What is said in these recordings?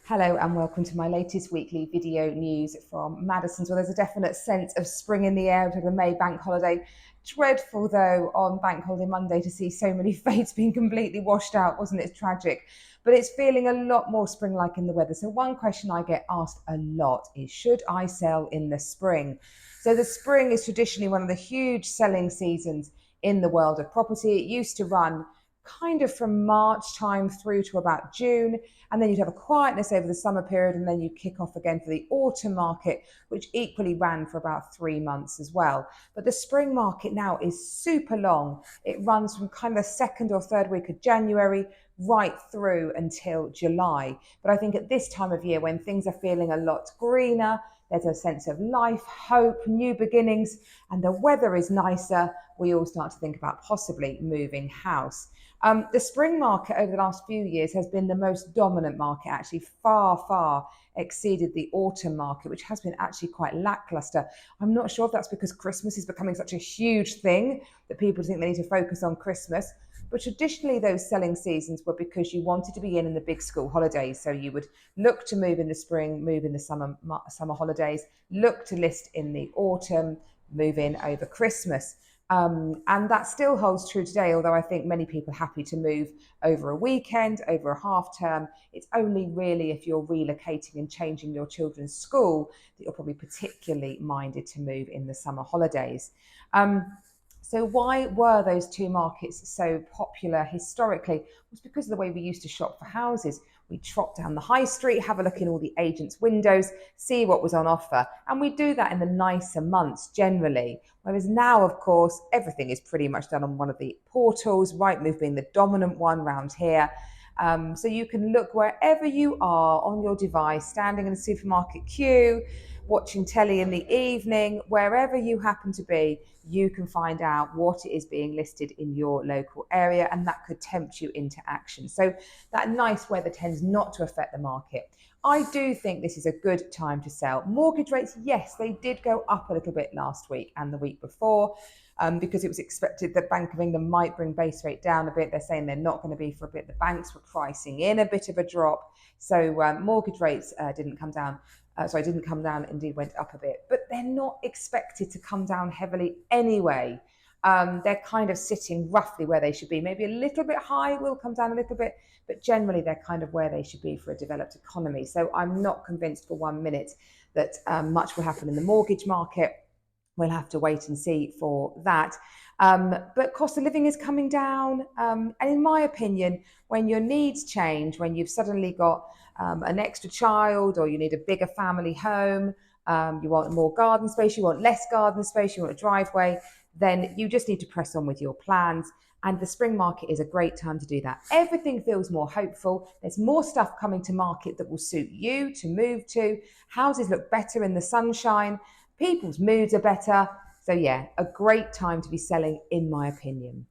Hello and welcome to my latest weekly video news from Madison's. Well, there's a definite sense of spring in the air for the May bank holiday. Dreadful though on bank holiday Monday to see so many fates being completely washed out, wasn't it? It's tragic. But it's feeling a lot more spring-like in the weather. So one question I get asked a lot is, should I sell in the spring? So the spring is traditionally one of the huge selling seasons in the world of property. It used to run kind of from March time through to about June, and then you'd have a quietness over the summer period, and then you kick off again for the autumn market, which equally ran for about 3 months as well. But the spring market now is super long. It runs from kind of the second or third week of January right through until July. But I think at this time of year, when things are feeling a lot greener, there's a sense of life, hope, new beginnings, and the weather is nicer, we all start to think about possibly moving house. The spring market over the last few years has been the most dominant market, actually far exceeded the autumn market, which has been actually quite lackluster. I'm not sure if that's because Christmas is becoming such a huge thing that people think they need to focus on Christmas. But traditionally, those selling seasons were because you wanted to be in the big school holidays. So you would look to move in the spring, move in the summer holidays, look to list in the autumn, move in over Christmas. And that still holds true today, although I think many people are happy to move over a weekend, over a half term. It's only really if you're relocating and changing your children's school that you're probably particularly minded to move in the summer holidays. So why were those two markets so popular historically? It was because of the way we used to shop for houses. We'd trot down the high street, have a look in all the agents' windows, see what was on offer. And we do that in the nicer months generally. Whereas now, of course, everything is pretty much done on one of the portals, Rightmove being the dominant one around here. So you can look wherever you are on your device, standing in a supermarket queue, watching telly in the evening, wherever you happen to be, you can find out what is being listed in your local area, and that could tempt you into action. So that nice weather tends not to affect the market. I do think this is a good time to sell. Mortgage rates, yes, they did go up a little bit last week and the week before. Because it was expected that Bank of England might bring base rate down a bit. They're saying they're not going to be for a bit. The banks were pricing in a bit of a drop. So mortgage rates didn't come down. Didn't come down, indeed went up a bit. But they're not expected to come down heavily anyway. They're kind of sitting roughly where they should be. Maybe a little bit high, will come down a little bit, but generally they're kind of where they should be for a developed economy. So I'm not convinced for 1 minute that much will happen in the mortgage market. We'll have to wait and see for that. But cost of living is coming down. And in my opinion, when your needs change, when you've suddenly got an extra child or you need a bigger family home, you want more garden space, you want less garden space, you want a driveway, then you just need to press on with your plans. And the spring market is a great time to do that. Everything feels more hopeful. There's more stuff coming to market that will suit you to move to. Houses look better in the sunshine. People's moods are better. So yeah, a great time to be selling, in my opinion.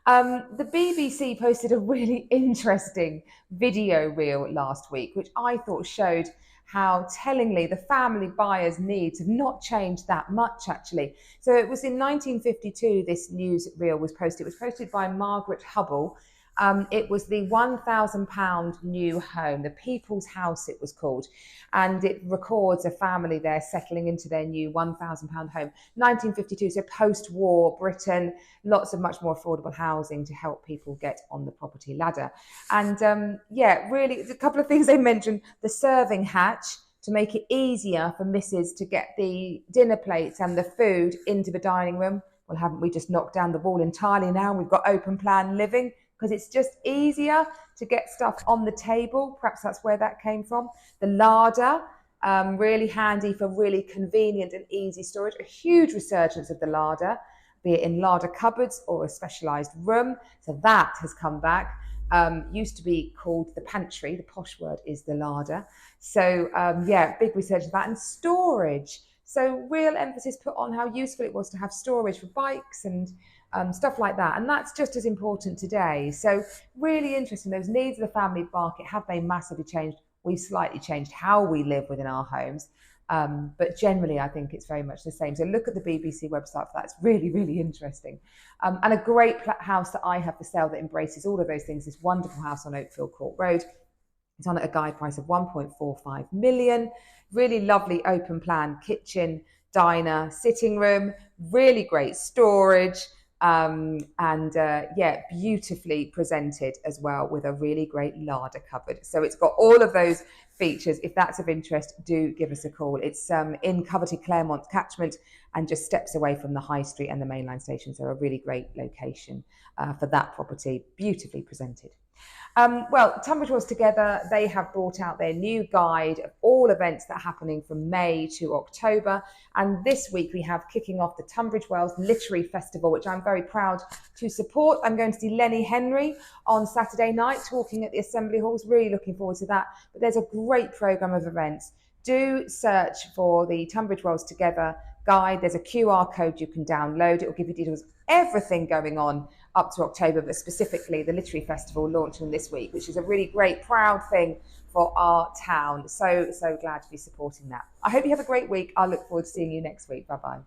The BBC posted a really interesting video reel last week, which I thought showed how tellingly the family buyers' needs have not changed that much, actually. So it was in 1952, this news reel was posted. It was posted by Margaret Hubble. It was the £1,000 new home, the People's House it was called, and it records a family there settling into their new £1,000 home. 1952, so post-war Britain, lots of much more affordable housing to help people get on the property ladder. And really, a couple of things they mentioned: the serving hatch, to make it easier for Mrs. to get the dinner plates and the food into the dining room. Well, haven't we just knocked down the wall entirely now? We've got open plan living, because it's just easier to get stuff on the table. Perhaps that's where that came from. The larder, really handy for really convenient and easy storage. A huge resurgence of the larder, be it in larder cupboards or a specialised room. So that has come back. Used to be called the pantry. The posh word is the larder. So big resurgence of that. And storage. So real emphasis put on how useful it was to have storage for bikes and stuff like that. And that's just as important today. So really interesting. Those needs of the family market, have they massively changed? We've slightly changed how we live within our homes. But generally, I think it's very much the same. So look at the BBC website for that. It's really, really interesting. And a great house that I have for sale that embraces all of those things, this wonderful house on Oakfield Court Road. It's on at a guide price of 1.45 million. Really lovely open plan kitchen, diner, sitting room, really great storage, and yeah, beautifully presented as well with a really great larder cupboard. So it's got all of those features. If that's of interest, do give us a call. It's in Coverty Claremont catchment and just steps away from the high street and the mainline station. So a really great location for that property, beautifully presented. Well, Tunbridge Wells Together, they have brought out their new guide of all events that are happening from May to October. And this week we have kicking off the Tunbridge Wells Literary Festival, which I'm very proud to support. I'm going to see Lenny Henry on Saturday night talking at the Assembly Halls. Really looking forward to that. But there's a great programme of events. Do search for the Tunbridge Wells Together guide. There's a QR code you can download. It will give you details of everything going on up to October, but specifically the Literary Festival launching this week, which is a really great, proud thing for our town. So glad to be supporting that. I hope you have a great week. I look forward to seeing you next week. Bye-bye.